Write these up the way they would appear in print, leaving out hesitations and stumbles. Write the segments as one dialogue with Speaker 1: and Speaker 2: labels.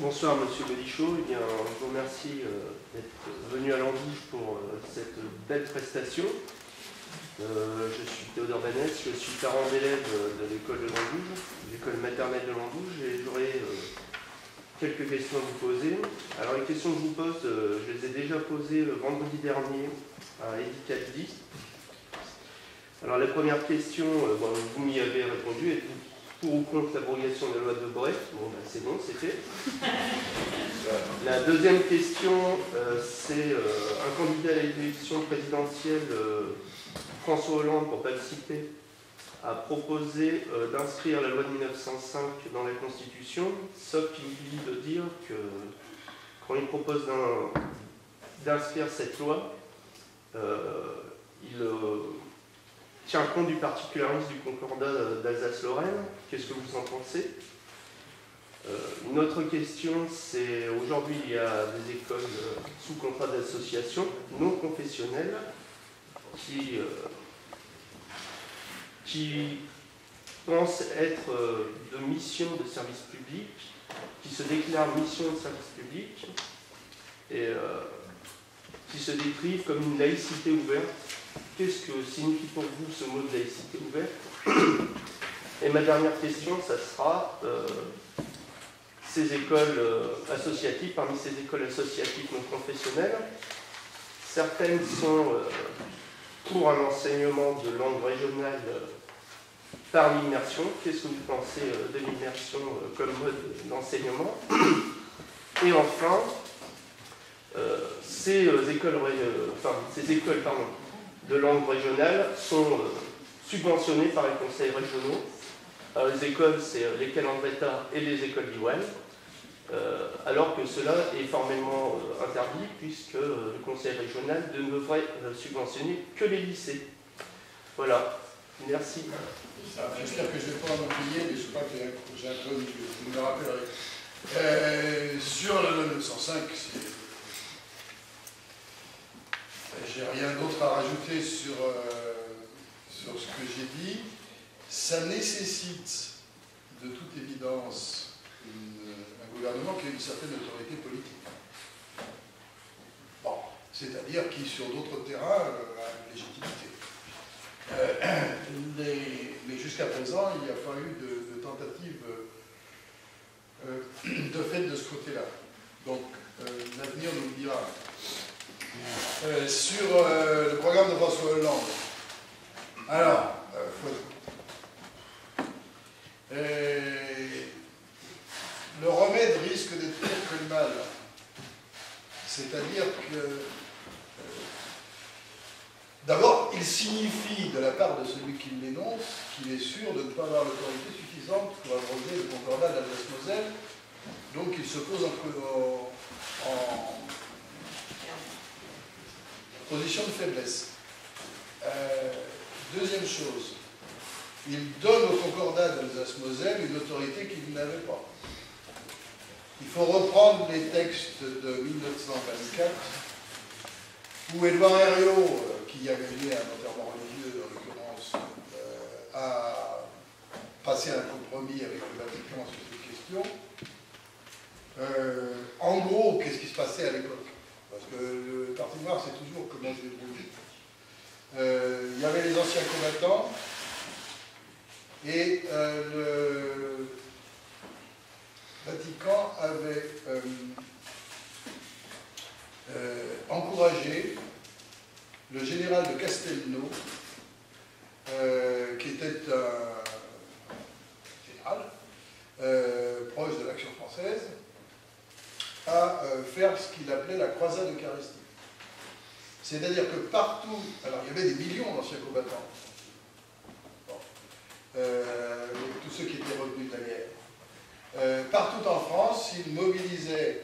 Speaker 1: Bonsoir Monsieur Bodichot, eh bien, je vous remercie d'être venu à Languge pour cette belle prestation. Je suis Théodore Vanès, je suis parent d'élève de l'école de Languge, l'école maternelle de Languge, et j'aurai quelques questions à vous poser. Alors les questions que je vous pose, je les ai déjà posées le vendredi dernier à Edith Caldi. Alors la première question, bon, vous m'y avez répondu, êtes-vous pour ou contre l'abrogation de la loi de Brest? Bon, ben, c'est bon, c'est fait. La deuxième question, c'est un candidat à l'élection présidentielle, François Hollande, pour ne pas le citer, a proposé d'inscrire la loi de 1905 dans la Constitution, sauf qu'il oublie de dire que quand il propose d'inscrire cette loi, il tient compte du particularisme du concordat d'Alsace-Lorraine. Qu'est-ce que vous en pensez? Une autre question, c'est aujourd'hui il y a des écoles sous contrat d'association non confessionnelles qui pensent être de mission de service public, qui se déclarent mission de service public et qui se décrivent comme une laïcité ouverte. Qu'est-ce que signifie pour vous ce mot de laïcité ouverte? Et ma dernière question, ça sera ces écoles associatives, parmi ces écoles associatives non confessionnelles, certaines sont pour un enseignement de langue régionale par l'immersion. Qu'est-ce que vous pensez de l'immersion comme mode d'enseignement? Et enfin, ces écoles de langue régionale sont subventionnées par les conseils régionaux. Alors, les écoles, c'est l'école Andretta et les écoles d'Iwan, alors que cela est formellement interdit, puisque le conseil régional ne devrait subventionner que les lycées. Voilà, merci.
Speaker 2: J'espère que je ne vais pas m'oublier, mais je crois que j'ai un peu, vous me le rappellerez. Sur la loi 905, j'ai rien d'autre à rajouter sur ce que j'ai dit. Ça nécessite de toute évidence un gouvernement qui a une certaine autorité politique. Bon, c'est-à-dire qui, sur d'autres terrains, a une légitimité. Mais jusqu'à présent, il n'y a pas eu de tentative de fait de ce côté-là. Donc, l'avenir nous le dira. Sur le programme de François Hollande. Alors, le remède risque d'être pire que le mal. C'est-à-dire que, d'abord, il signifie de la part de celui qui l'énonce qu'il est sûr de ne pas avoir l'autorité suffisante pour abroger le concordat d'Alsace-Moselle. Donc, il se pose en position de faiblesse. Deuxième chose, il donne au concordat d'Alsace-Moselle une autorité qu'il n'avait pas. Il faut reprendre les textes de 1924, où Édouard Herriot, qui a gagné un enterrement religieux, en l'occurrence, a passé un compromis avec le Vatican sur cette question. En gros, qu'est-ce qui se passait à l'époque? Parce que le Parti noir, c'est toujours comment se débrouiller. Il y avait les anciens combattants, et le Vatican avait encouragé le général de Castelnau, qui était un général proche de l'Action française, à faire ce qu'il appelait la croisade eucharistique. C'est-à-dire que partout, alors il y avait des millions d'anciens combattants, tous ceux qui étaient retenus de la guerre. Partout en France, ils mobilisaient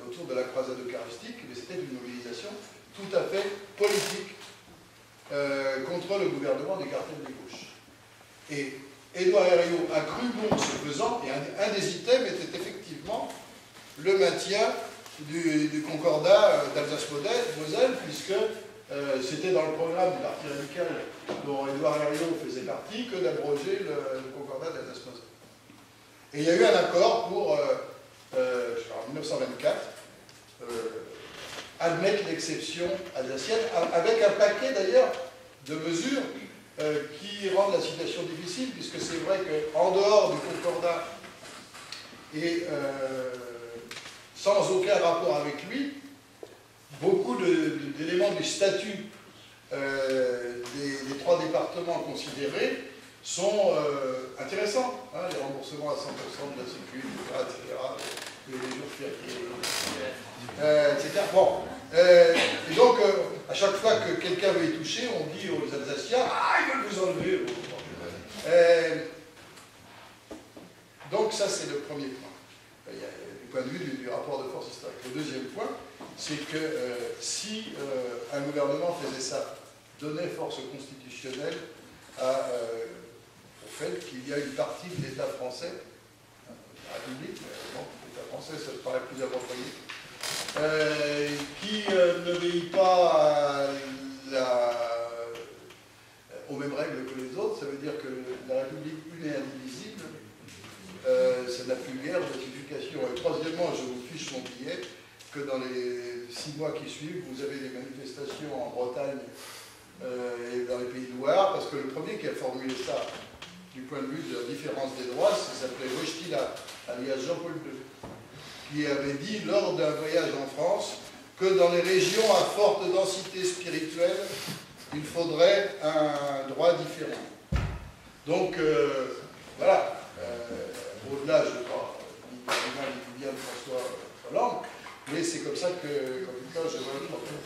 Speaker 2: autour de la croisade eucharistique, mais c'était une mobilisation tout à fait politique contre le gouvernement des cartels de gauche. Et Édouard Herriot a cru bon ce faisant, et un des items était effectivement le maintien du concordat d'Alsace-Moselle, puisque c'était dans le programme du Parti radical dont Édouard Herriot faisait partie que d'abroger le concordat d'Alsace-Moselle. Et il y a eu un accord pour, en 1924, admettre l'exception alsacienne, avec un paquet d'ailleurs de mesures qui rendent la situation difficile, puisque c'est vrai qu'en dehors du concordat et sans aucun rapport avec lui, beaucoup d'éléments du statut des 3 départements considérés sont intéressants. Hein, les remboursements à 100% de la sécu, etc., les jours fériés, etc. Bon. Et donc, à chaque fois que quelqu'un veut y toucher, on dit aux Alsaciens « Ah, ils veulent vous enlever !» Donc ça, c'est le premier point. Du point de vue du rapport de force historique. Le deuxième point, c'est que si un gouvernement faisait ça, donnait force constitutionnelle au fait qu'il y a une partie de l'État français, la République, mais bon, l'État français, ça me paraît plus approprié, qui n'obéit pas aux mêmes règles que les autres, ça veut dire que la République une et indivisible, ça n'a plus guère de justification. Et troisièmement, je vous fiche mon billet, que dans les 6 mois qui suivent, vous avez des manifestations en Bretagne et dans les Pays de Loire, parce que le premier qui a formulé ça, du point de vue de la différence des droits, ça s'appelait Wojtyla, alias Jean-Paul II, qui avait dit lors d'un voyage en France que dans les régions à forte densité spirituelle, il faudrait un droit différent. Donc, voilà, au-delà, je ne vais pas ni bien de François Hollande, mais c'est comme ça que, en tout cas, je vois le problème.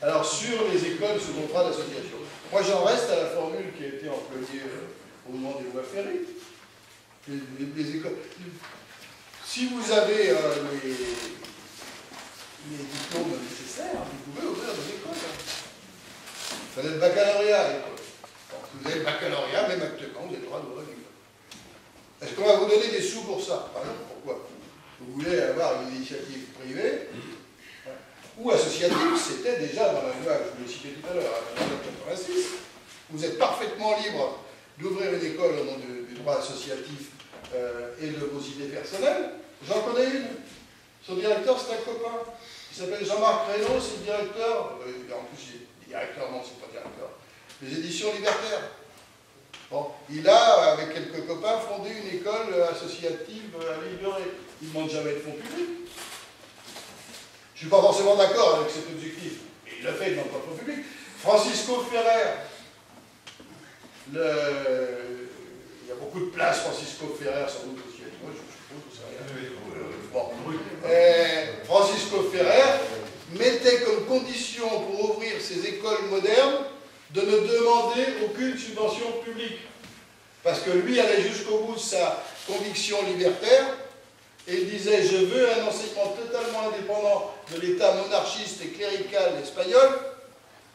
Speaker 2: Alors, sur les écoles sous contrat d'association, moi j'en reste à la formule qui a été employée au moment des lois Ferry. Les écoles. Si vous avez les diplômes nécessaires, vous pouvez ouvrir des écoles. Il fallait le baccalauréat à l'école. Vous avez le baccalauréat, même actuellement, vous avez le droit d'ouvrir une école. Est-ce qu'on va vous donner des sous pour ça? Ah non, pourquoi? Vous voulez avoir une initiative privée ou associative, c'était déjà dans la loi, je vous l'ai cité tout à l'heure, en 1986. Vous êtes parfaitement libre d'ouvrir une école au nom du droit associatif et de vos idées personnelles. J'en connais une. Son directeur, c'est un copain. Il s'appelle Jean-Marc Reynaud, c'est le directeur. En plus, il est directeur, non, c'est pas directeur. Les éditions libertaires. Bon, il a, avec quelques copains, fondé une école associative à l'île de Ré. Il ne demande jamais de fonds publics. Je ne suis pas forcément d'accord avec cet objectif. Et il l'a fait, il ne demande pas de fonds publics. Francisco Ferrer, il y a beaucoup de places, Francisco Ferrer, sans doute aussi. Moi, je suppose que c'est rien. Bon. Francisco Ferrer mettait comme condition pour ouvrir ces écoles modernes de ne demander aucune subvention publique. Parce que lui allait jusqu'au bout de sa conviction libertaire et il disait « Je veux un enseignement totalement indépendant de l'État monarchiste et clérical espagnol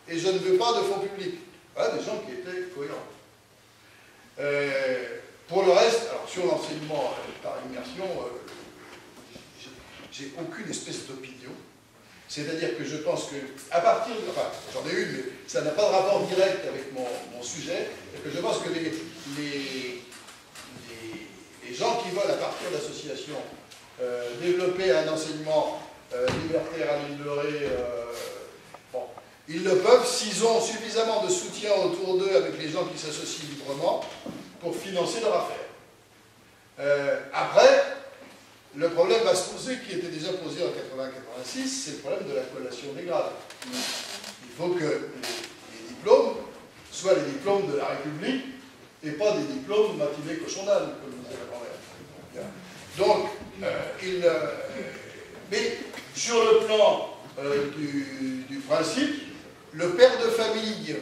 Speaker 2: et je ne veux pas de fonds publics. » Voilà des gens qui étaient cohérents. Pour le reste, alors sur l'enseignement par immersion, j'ai aucune espèce d'opinion. C'est-à-dire que je pense que, à partir de... Enfin, j'en ai une, mais ça n'a pas de rapport direct avec mon sujet, et que je pense que les gens qui veulent, à partir d'associations, développer un enseignement libertaire à l'île de Ré, bon, ils le peuvent s'ils ont suffisamment de soutien autour d'eux avec les gens qui s'associent librement pour financer leur affaire. Après, le problème va se poser, qui était déjà posé en 80-86, c'est le problème de la collation des grades. Il faut que les diplômes soient les diplômes de la République et pas des diplômes de matinée cochonnade, comme vous avez parlé. Donc, mais sur le plan du principe, le père de famille,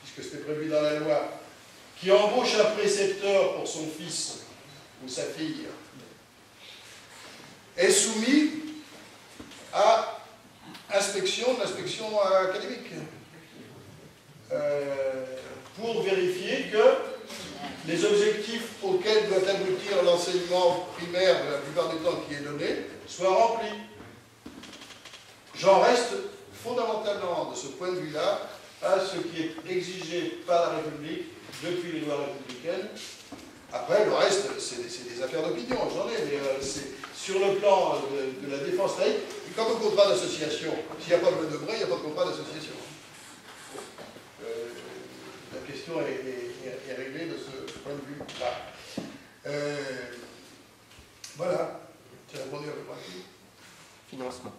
Speaker 2: puisque c'était prévu dans la loi, qui embauche un précepteur pour son fils ou sa fille, est soumis à l'inspection académique pour vérifier que les objectifs auxquels doit aboutir l'enseignement primaire, la plupart du temps qui est donné, soient remplis. J'en reste fondamentalement, de ce point de vue-là, à ce qui est exigé par la République depuis les lois républicaines, Après, le reste, c'est des affaires d'opinion, j'en ai, mais c'est sur le plan de la défense laïque. Quant au contrat d'association, s'il n'y a pas de Debré, il n'y a pas de contrat d'association. La question est réglée de ce point de vue-là. Voilà. Tu as répondu à peu près.
Speaker 1: Financement.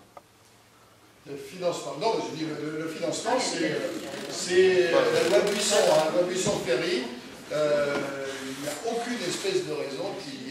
Speaker 2: Le financement. Non, je dis le financement, c'est la loi Buisson, hein, la loi Buisson-Ferry. Il n'y a aucune espèce de raison qui